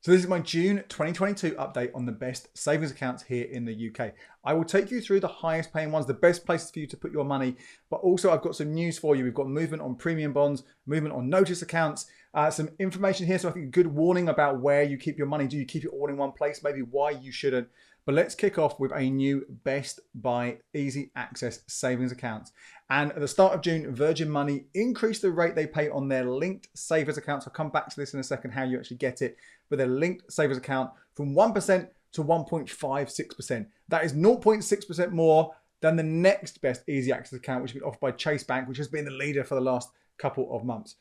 So this is my June 2022 update on the best savings accounts here in the UK. I will take you through the highest paying ones, the best places for you to put your money, but also I've got some news for you. We've got movement on premium bonds, movement on notice accounts, some information here. So I think a good warning about where you keep your money. Do you keep it all in one place? Maybe why you shouldn't. But let's kick off with a new Best Buy Easy Access savings accounts. And at the start of June, Virgin Money increased the rate they pay on their linked savers accounts. I'll come back to this in a second, how you actually get it. But their linked savers account from 1% to 1.56%. That is 0.6% more than the next best easy access account, which has been offered by Chase Bank, which has been the leader for the last couple of months.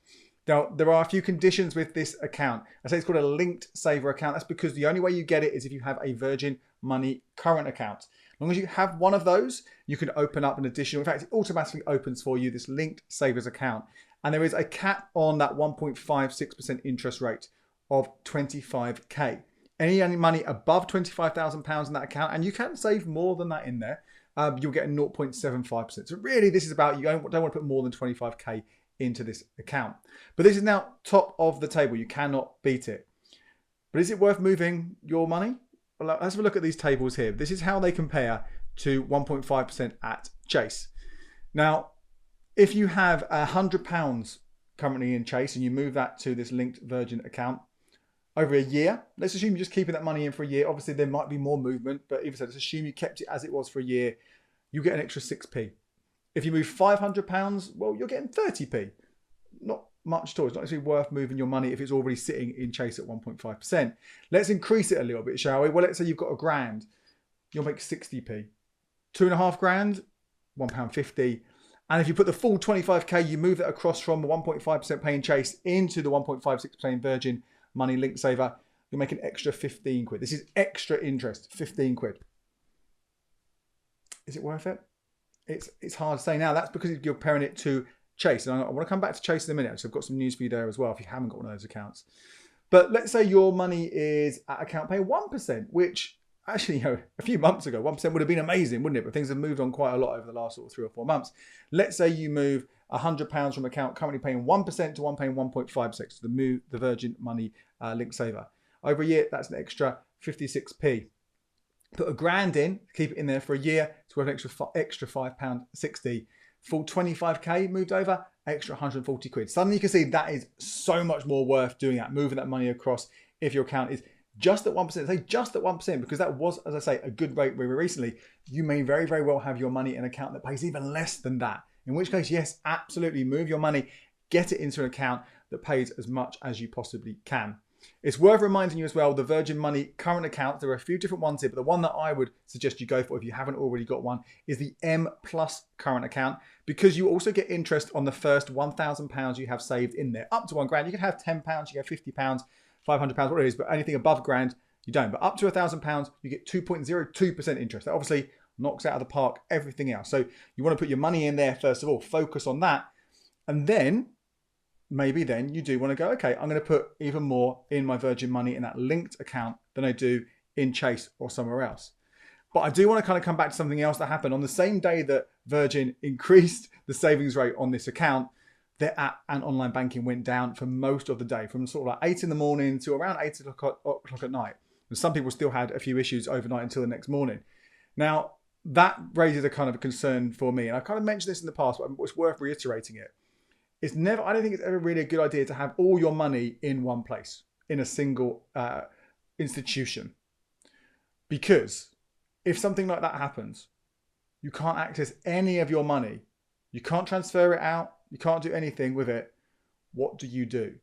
Now, there are a few conditions with this account. I say it's called a linked saver account. That's because the only way you get it is if you have a Virgin Money current account. As long as you have one of those, you can open up an additional, in fact, it automatically opens for you this linked savers account. And there is a cap on that 1.56% interest rate of 25k. Any money above £25,000 in that account, and you can save more than that in there, you'll get a 0.75%. So really, this is about, you don't want to put more than 25k into this account. But this is now top of the table. You cannot beat it. But is it worth moving your money? Well, let's have a look at these tables here. This is how they compare to 1.5% at Chase. Now, if you have £100 currently in Chase and you move that to this linked Virgin account over a year, let's assume you're just keeping that money in for a year. Obviously, there might be more movement, but even so, let's assume you kept it as it was for a year. You get an extra 6p. If you move £500, well, you're getting 30p. Not much at all. It's not actually worth moving your money if it's already sitting in Chase at 1.5%. Let's increase it a little bit, shall we? Well, let's say you've got £1,000. You'll make 60p. £2,500, £1.50. And if you put the full 25k, you move it across from the 1.5% paying Chase into the 1.56 paying Virgin Money Link Saver, you'll make an extra 15 quid. This is extra interest, 15 quid. Is it worth it? It's hard to say now. That's because you're pairing it to Chase. And I want to come back to Chase in a minute. So I've got some news for you there as well if you haven't got one of those accounts. But let's say your money is at account paying 1%, which actually, a few months ago, 1% would have been amazing, wouldn't it? But things have moved on quite a lot over the last sort of 3 or 4 months. Let's say you move £100 from account currently paying 1% to one paying 1.56 to the Virgin Money Link Saver. Over a year, that's an extra 56p. Put £1,000 in, keep it in there for a year, it's worth an extra £5.60. Full 25k moved over, extra 140 quid. Suddenly you can see that is so much more worth doing that, moving that money across if your account is just at 1%. Say just at 1%, because that was, as I say, a good rate very recently. You may very, very well have your money in an account that pays even less than that. In which case, yes, absolutely move your money, get it into an account that pays as much as you possibly can. It's worth reminding you as well, the Virgin Money current account, there are a few different ones here, but the one that I would suggest you go for if you haven't already got one is the M Plus current account, because you also get interest on the first £1,000 you have saved in there. Up to £1,000, you can have £10, you get £50, £500, whatever it is, but anything above £1,000, you don't. But up to £1,000, you get 2.02% interest. That obviously knocks out of the park everything else. So you want to put your money in there first of all, focus on that, and then maybe then you do want to go, okay, I'm going to put even more in my Virgin Money in that linked account than I do in Chase or somewhere else. But I do want to kind of come back to something else that happened on the same day that Virgin increased the savings rate on this account. Their app and online banking went down for most of the day, from sort of like 8 in the morning to around 8 o'clock at night. And some people still had a few issues overnight until the next morning. Now, that raises a kind of a concern for me. And I kind of mentioned this in the past, but it's worth reiterating it. I don't think it's ever really a good idea to have all your money in one place, in a single institution. Because if something like that happens, you can't access any of your money. You can't transfer it out. You can't do anything with it. What do you do?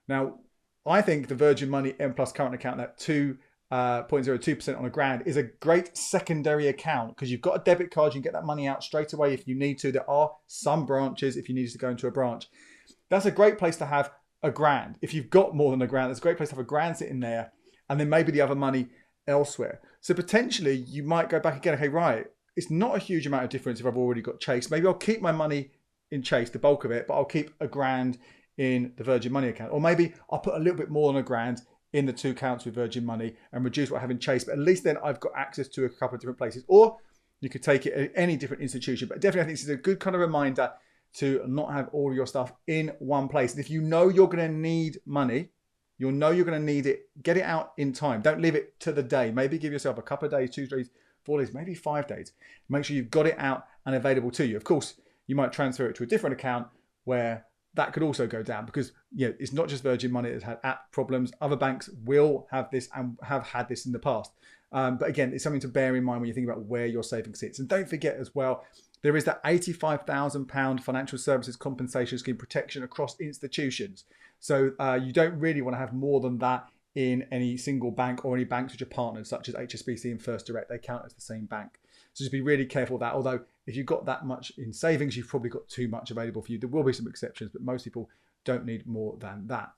Now, I think the Virgin Money M Plus current account, that 2.02% on £1,000, is a great secondary account because you've got a debit card. You can get that money out straight away if you need to. There are some branches if you need to go into a branch. That's a great place to have £1,000. If you've got more than £1,000, that's a great place to have £1,000 sitting there, and then maybe the other money elsewhere. So potentially you might go back again. Okay, right. It's not a huge amount of difference if I've already got Chase. Maybe I'll keep my money in Chase, the bulk of it, but I'll keep £1,000 in the Virgin Money account. Or maybe I'll put a little bit more than £1,000 in the 2 accounts with Virgin Money and reduce what I have in Chase. But at least then I've got access to a couple of different places. Or you could take it at any different institution. But definitely I think this is a good kind of reminder to not have all of your stuff in one place. And if you know you're going to need money You'll know you're going to need it. Get it out in time. Don't leave it to the day. Maybe give yourself a couple of days, 2 days, 4 days, maybe 5 days. Make sure you've got it out and available to you. Of course, you might transfer it to a different account where that could also go down, because it's not just Virgin Money that's had app problems. Other banks will have this and have had this in the past. But again, it's something to bear in mind when you think about where your savings sits. And don't forget as well, there is that £85,000 financial services compensation scheme protection across institutions. So you don't really want to have more than that in any single bank or any banks which are partners, such as HSBC and First Direct. They count as the same bank. So just be really careful of that. Although if you've got that much in savings, you've probably got too much available for you. There will be some exceptions, but most people don't need more than that.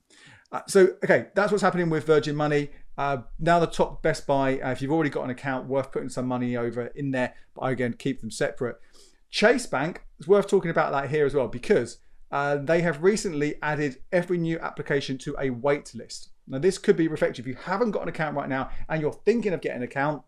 Okay, that's what's happening with Virgin Money. Now the top best buy, if you've already got an account, worth putting some money over in there, but again, keep them separate. Chase Bank, it's worth talking about that here as well, because they have recently added every new application to a wait list. Now this could be reflective. If you haven't got an account right now and you're thinking of getting an account,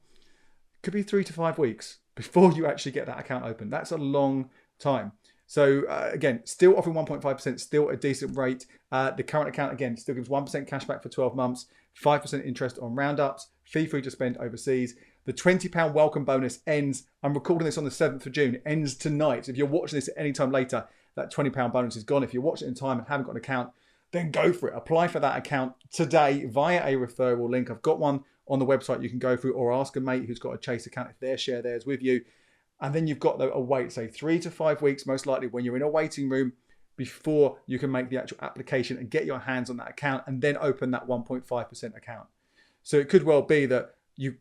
it could be 3 to 5 weeks before you actually get that account open. That's a long time. So again, still offering 1.5%, still a decent rate. The current account, again, still gives 1% cash back for 12 months, 5% interest on roundups, fee free to spend overseas. The £20 welcome bonus ends, I'm recording this on the 7th of June, ends tonight. So if you're watching this at any time later, that £20 bonus is gone. If you're watching it in time and haven't got an account, then go for it. Apply for that account today via a referral link. I've got one on the website you can go through, or ask a mate who's got a Chase account if they'll share theirs with you. And then you've got a wait, say 3 to 5 weeks, most likely, when you're in a waiting room before you can make the actual application and get your hands on that account and then open that 1.5% account. So it could well be that you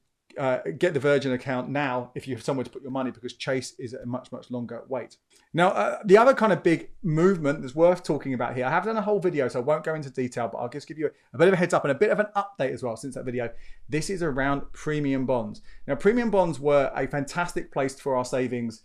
get the Virgin account now if you have somewhere to put your money, because Chase is at a much, much longer wait. Now, the other kind of big movement that's worth talking about here, I have done a whole video, so I won't go into detail, but I'll just give you a bit of a heads up and a bit of an update as well since that video. This is around premium bonds. Now, premium bonds were a fantastic place for our savings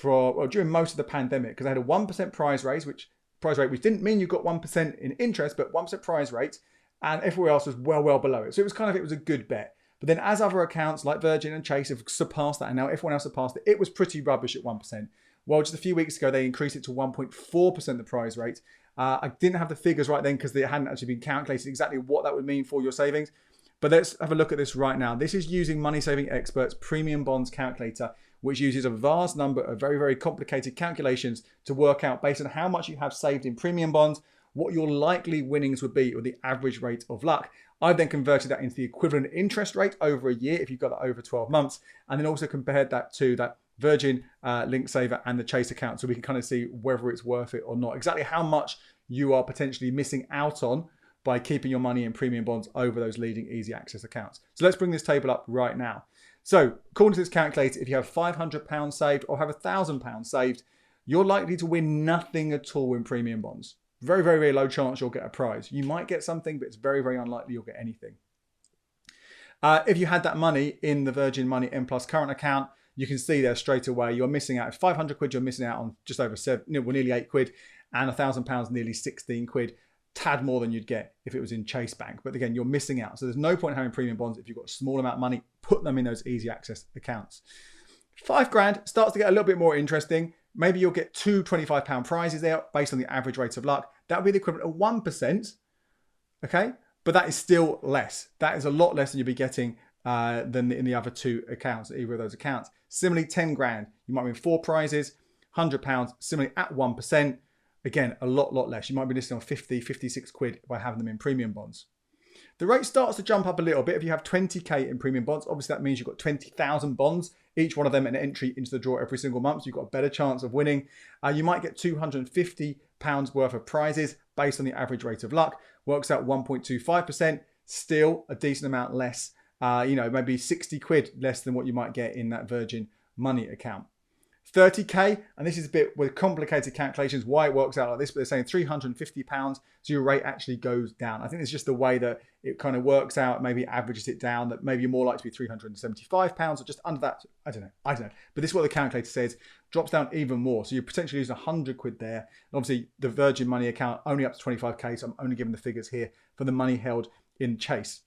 during most of the pandemic, because they had a 1% prize rate, which didn't mean you got 1% in interest, but 1% prize rate, and everywhere else was well below it. So it was a good bet. But then as other accounts like Virgin and Chase have surpassed that, and now everyone else surpassed it, it was pretty rubbish at 1%. Well, just a few weeks ago, they increased it to 1.4% the prize rate. I didn't have the figures right then because they hadn't actually been calculated exactly what that would mean for your savings. But let's have a look at this right now. This is using Money Saving Expert's Premium Bonds Calculator, which uses a vast number of very, very complicated calculations to work out, based on how much you have saved in premium bonds, what your likely winnings would be, or the average rate of luck. I've then converted that into the equivalent interest rate over a year if you've got that over 12 months, and then also compared that to that Virgin Link Saver and the Chase account, so we can kind of see whether it's worth it or not, exactly how much you are potentially missing out on by keeping your money in premium bonds over those leading easy access accounts. So let's bring this table up right now. So according to this calculator, if you have £500 saved or have £1,000 saved, you're likely to win nothing at all in premium bonds. Very, very, very low chance you'll get a prize. You might get something, but it's very, very unlikely you'll get anything. If you had that money in the Virgin Money M Plus current account, you can see there straight away you're missing out. 500 quid, you're missing out on just over nearly 8 quid, and £1,000, nearly 16 quid. Tad more than you'd get if it was in Chase Bank. But again, you're missing out. So there's no point having premium bonds if you've got a small amount of money. Put them in those easy access accounts. £5,000 starts to get a little bit more interesting. Maybe you'll get 2 £25 prizes there based on the average rate of luck. That would be the equivalent of 1%. Okay, but that is still less. That is a lot less than you'll be getting than in the other two accounts, either of those accounts. Similarly, £10,000, you might win 4 prizes, £100, similarly at 1%. Again, a lot less. You might be listing on 50, 56 quid by having them in premium bonds. The rate starts to jump up a little bit if you have 20k in premium bonds. Obviously, that means you've got 20,000 bonds, each one of them an entry into the draw every single month. So you've got a better chance of winning. You might get £250 worth of prizes based on the average rate of luck. Works out 1.25%. Still a decent amount less. Maybe 60 quid less than what you might get in that Virgin Money account. 30k, and this is a bit with complicated calculations why it works out like this, but they're saying £350, so your rate actually goes down. I think it's just the way that it kind of works out, maybe averages it down, that maybe you're more likely to be £375 or just under that. I don't know. But this is what the calculator says, drops down even more. So you're potentially losing 100 quid there. And obviously the Virgin Money account only up to 25k, so I'm only giving the figures here for the money held in Chase.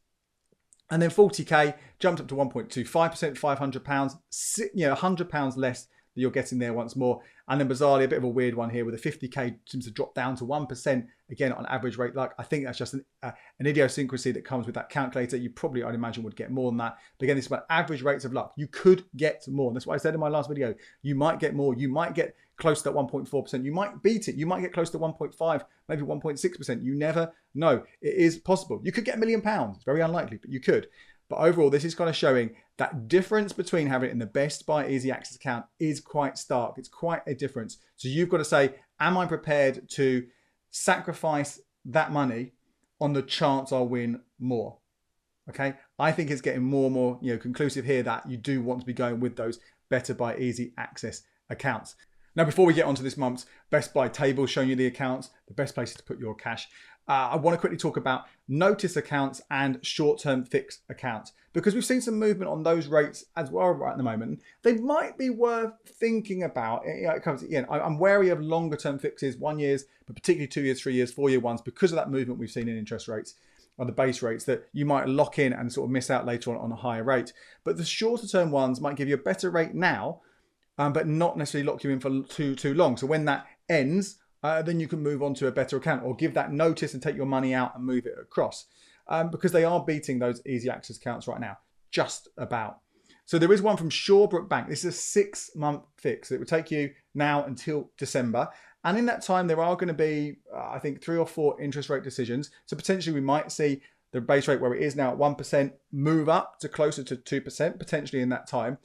And then 40k jumped up to 1.25%, £500, £100 less that you're getting there once more. And then bizarrely, a bit of a weird one here, with the 50k seems to drop down to 1% again, on average rate luck. I think that's just an idiosyncrasy that comes with that calculator. You probably, I'd imagine, would get more than that. But again, this is about average rates of luck. You could get more. And that's what I said in my last video. You might get more. You might get close to that 1.4%. You might beat it. You might get close to 1.5, maybe 1.6%. You never know. It is possible. You could get £1 million. It's very unlikely, but you could. But overall, this is kind of showing that difference between having it in the Best Buy Easy Access account is quite stark. It's quite a difference. So you've got to say, am I prepared to sacrifice that money on the chance I'll win more? Okay, I think it's getting more and more, conclusive here that you do want to be going with those Better Buy Easy Access accounts. Now, before we get onto this month's Best Buy table showing you the accounts, the best places to put your cash, I want to quickly talk about notice accounts and short-term fixed accounts, because we've seen some movement on those rates as well right at the moment. They might be worth thinking about. I'm wary of longer-term fixes, 1 year, but particularly 2 years, 3 years, 4 year ones, because of that movement we've seen in interest rates on the base rates that you might lock in and sort of miss out later on a higher rate. But the shorter-term ones might give you a better rate now, but not necessarily lock you in for too long. So when that ends, then you can move on to a better account or give that notice and take your money out and move it across, because they are beating those easy access accounts right now, just about. So there is one from Shawbrook Bank. This is a 6-month fix. It would take you now until December. And in that time, there are going to be, I think, 3 or 4 interest rate decisions. So potentially we might see the base rate where it is now at 1% move up to closer to 2% potentially in that time.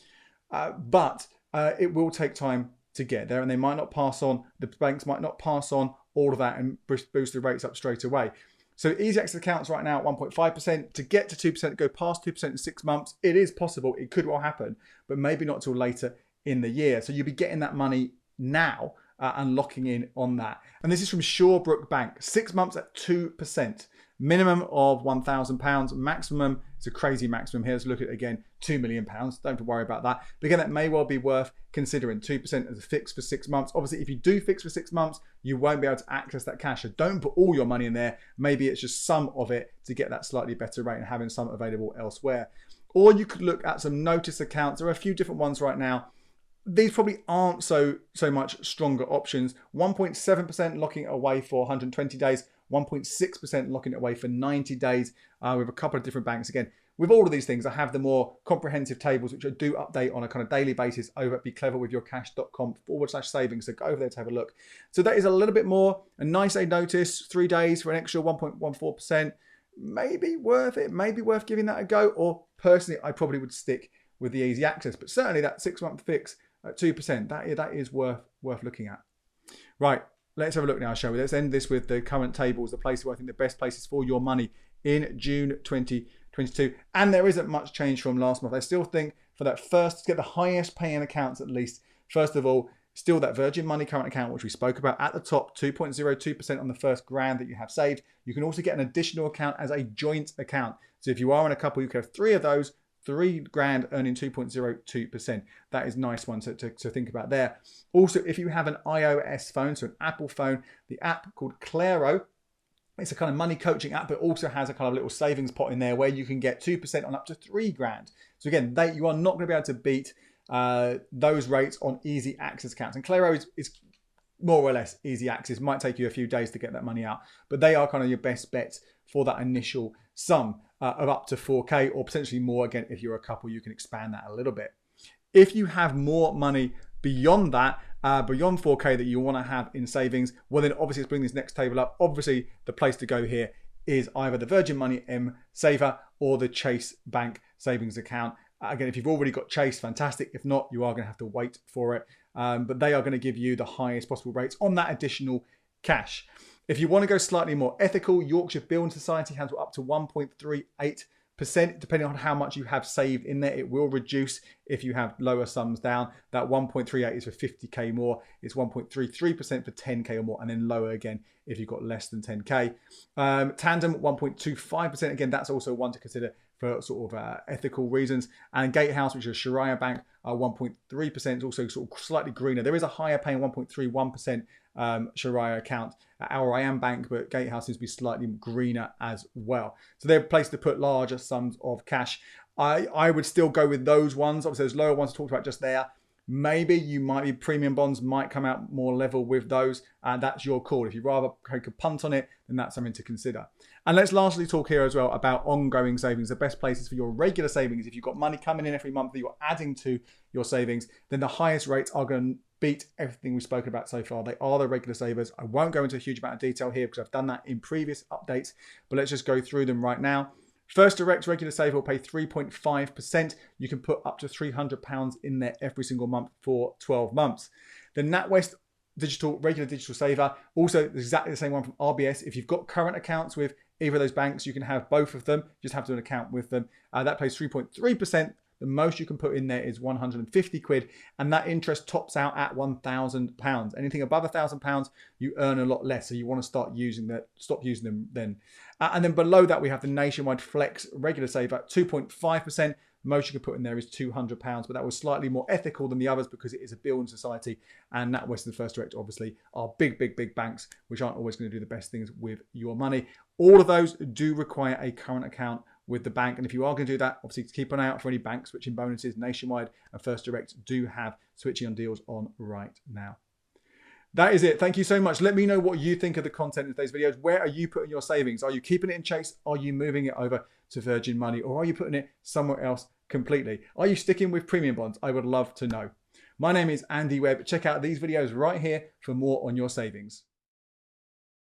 But it will take time to get there, and they might not pass on, the banks might not pass on all of that and boost the rates up straight away. So easy access accounts right now at 1.5%. To get to 2%, go past 2% in 6 months, it is possible. It could well happen, but maybe not till later in the year. So you'll be getting that money now and locking in on that. And this is from Shawbrook Bank, 6 months at 2%. Minimum of £1,000, maximum, it's a crazy maximum here. Let's look at it again, £2 million. Don't have to worry about that. But again, that may well be worth considering 2% as a fix for 6 months. Obviously, if you do fix for 6 months, you won't be able to access that cash. So don't put all your money in there. Maybe it's just some of it to get that slightly better rate and having some available elsewhere. Or you could look at some notice accounts. There are a few different ones right now. These probably aren't so much stronger options. 1.7% locking it away for 120 days. 1.6% locking it away for 90 days with a couple of different banks. Again, with all of these things, I have the more comprehensive tables, which I do update on a kind of daily basis over at becleverwithyourcash.com/savings. So go over there to have a look. So that is a little bit more. A nice day notice, 3 days for an extra 1.14%. Maybe worth it. Maybe worth giving that a go. Or personally, I probably would stick with the easy access. But certainly that 6-month fix at 2%, that is worth looking at. Right. Let's have a look now, shall we? Let's end this with the current tables, the places where I think the best places for your money in June 2022. And there isn't much change from last month. I still think for that first, to get the highest paying accounts at least, first of all, still that Virgin Money current account, which we spoke about at the top, 2.02% on the first grand that you have saved. You can also get an additional account as a joint account. So if you are in a couple, you can have 3 of those, 3 grand earning 2.02%. That is a nice one to think about there. Also, if you have an iOS phone, so an Apple phone, the app called Claro, it's a kind of money coaching app, but also has a kind of little savings pot in there where you can get 2% on up to 3 grand. So again, you are not going to be able to beat those rates on easy access accounts. And Claro is more or less easy access. Might take you a few days to get that money out, but they are kind of your best bets for that initial sum of up to 4K or potentially more. Again, if you're a couple, you can expand that a little bit. If you have more money beyond that, beyond 4K that you want to have in savings, well then obviously let's bring this next table up. Obviously the place to go here is either the Virgin Money M Saver or the Chase Bank savings account. Again, if you've already got Chase, fantastic. If not, you are going to have to wait for it. But they are going to give you the highest possible rates on that additional cash. If you want to go slightly more ethical, Yorkshire Building Society has up to 1.38%, depending on how much you have saved in there. It will reduce if you have lower sums down. That 1.38 is for 50k more. It's 1.33% for 10k or more, and then lower again if you've got less than 10k. Tandem 1.25%. Again, that's also one to consider for sort of ethical reasons. And Gatehouse, which is Sharia Bank, 1.3%, is also sort of slightly greener. There is a higher paying 1.31% Sharia account at Al Rayyan Bank, but Gatehouse seems to be slightly greener as well. So they're a place to put larger sums of cash. I would still go with those ones. Obviously, those lower ones I talked about just there. Maybe you might be premium bonds might come out more level with those, and that's your call. If you rather take a punt on it, then that's something to consider. And let's lastly talk here as well about ongoing savings. The best places for your regular savings. If you've got money coming in every month that you're adding to your savings, then the highest rates are going to beat everything we've spoken about so far. They are the regular savers. I won't go into a huge amount of detail here because I've done that in previous updates, but let's just go through them right now. First Direct regular saver will pay 3.5%. You can put up to £300 in there every single month for 12 months. The NatWest regular digital saver, also exactly the same one from RBS. If you've got current accounts with either of those banks, you can have both of them. You just have to have an account with them. That pays 3.3%. The most you can put in there is 150 quid, and that interest tops out at £1,000. Anything above £1,000, you earn a lot less. So you want to stop using them then. And then below that, we have the Nationwide Flex regular saver, 2.5%. Most you can put in there is £200, but that was slightly more ethical than the others because it is a building society, and NatWest and First Direct obviously are big banks, which aren't always going to do the best things with your money. All of those do require a current account with the bank, and if you are going to do that, obviously keep an eye out for any bank switching bonuses. Nationwide and First Direct do have switching on deals on right now. That is it. Thank you so much. Let me know what you think of the content in today's videos. Where are you putting your savings? Are you keeping it in Chase? Are you moving it over to Virgin Money? Or are you putting it somewhere else completely? Are you sticking with premium bonds? I would love to know. My name is Andy Webb. Check out these videos right here for more on your savings.